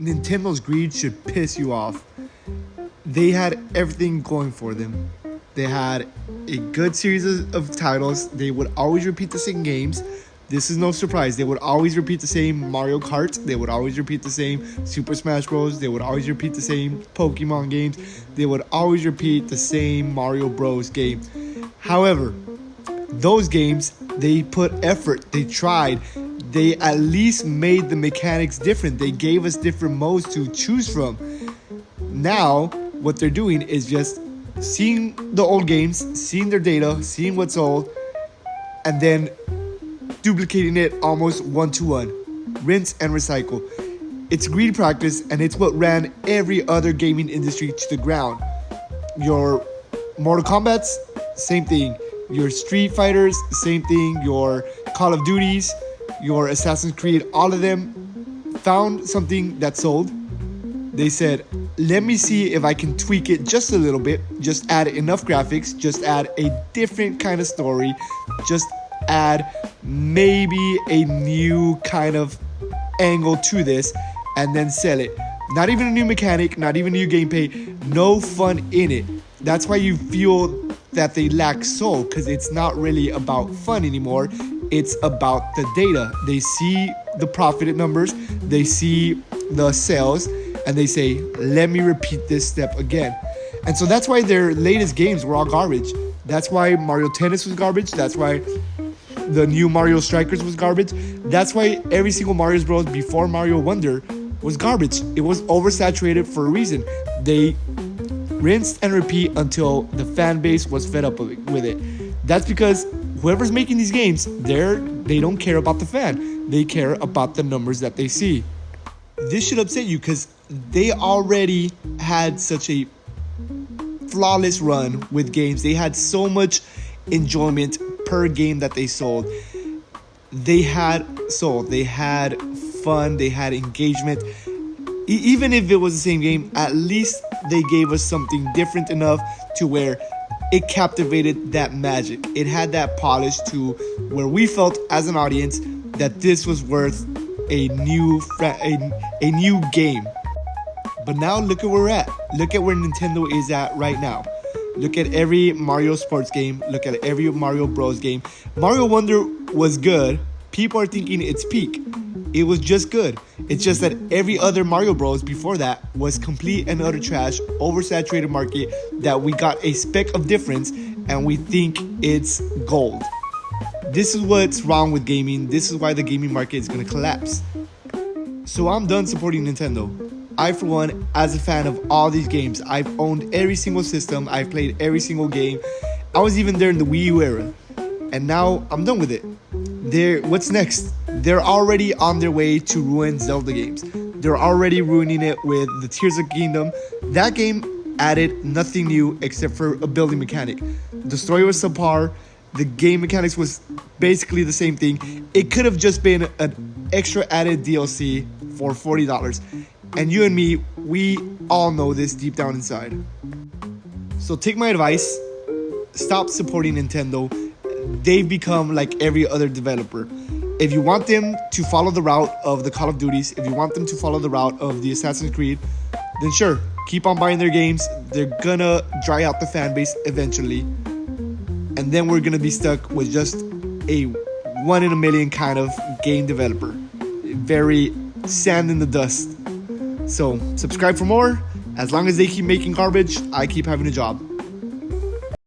Nintendo's greed should piss you off. They had everything going for them. They had a good series of titles. They would always repeat the same games. This is no surprise. They would always repeat the same Mario Kart. They would always repeat the same Super Smash Bros. They would always repeat the same Pokemon games. They would always repeat the same Mario Bros. Game. However, those games, they put effort. They tried. They at least made the mechanics different. They gave us different modes to choose from. Now, what they're doing is just seeing the old games, seeing their data, seeing what's old, and then duplicating it almost one-to-one. Rinse and recycle. It's greedy practice, and it's what ran every other gaming industry to the ground. Your Mortal Kombat's, same thing. Your Street Fighters, same thing. Your Call of Duties, your Assassin's Creed, all of them found something that sold. They said, let me see if I can tweak it just a little bit, just add enough graphics, just add a different kind of story, just add maybe a new kind of angle to this, and then sell it. Not even a new mechanic, not even new gameplay, no fun in it. That's why you feel that they lack soul, because it's not really about fun anymore. It's about the data. They see the profit numbers, they see the sales, and they say, let me repeat this step again. And so that's why their latest games were all garbage. That's why Mario Tennis was garbage. That's why the new Mario Strikers was garbage. That's why every single Mario Bros. Before Mario Wonder was garbage. It was oversaturated for a reason. They rinsed and repeat until the fan base was fed up with it. That's because whoever's making these games, they don't care about the fan. They care about the numbers that they see. This should upset you because they already had such a flawless run with games. They had so much enjoyment per game that they sold. They had soul, they had fun, they had engagement. Even if it was the same game, at least they gave us something different enough to where it captivated that magic. It had that polish to where we felt as an audience that this was worth a new game. But now look at where we're at. Look at where Nintendo is at right now. Look at every Mario sports game. Look at every Mario Bros. Game. Mario Wonder was good. People are thinking it's peak. It was just good. It's just that every other Mario Bros. Before that was complete and utter trash, oversaturated market that we got a speck of difference and we think it's gold. This is what's wrong with gaming. This is why the gaming market is going to collapse. So I'm done supporting Nintendo. I, for one, as a fan of all these games, I've owned every single system. I've played every single game. I was even there in the Wii U era. And now I'm done with it. What's next? They're already on their way to ruin Zelda games. They're already ruining it with the Tears of Kingdom. That game added nothing new except for a building mechanic. The story was subpar. The game mechanics was basically the same thing. It could have just been an extra added DLC for $40. And you and me, we all know this deep down inside. So take my advice. Stop supporting Nintendo. They've become like every other developer. If you want them to follow the route of the Call of Duties, if you want them to follow the route of the Assassin's Creed, then sure, keep on buying their games. They're gonna dry out the fan base eventually. And then we're gonna be stuck with just a one in a million kind of game developer. Very sand in the dust. So subscribe for more. As long as they keep making garbage, I keep having a job.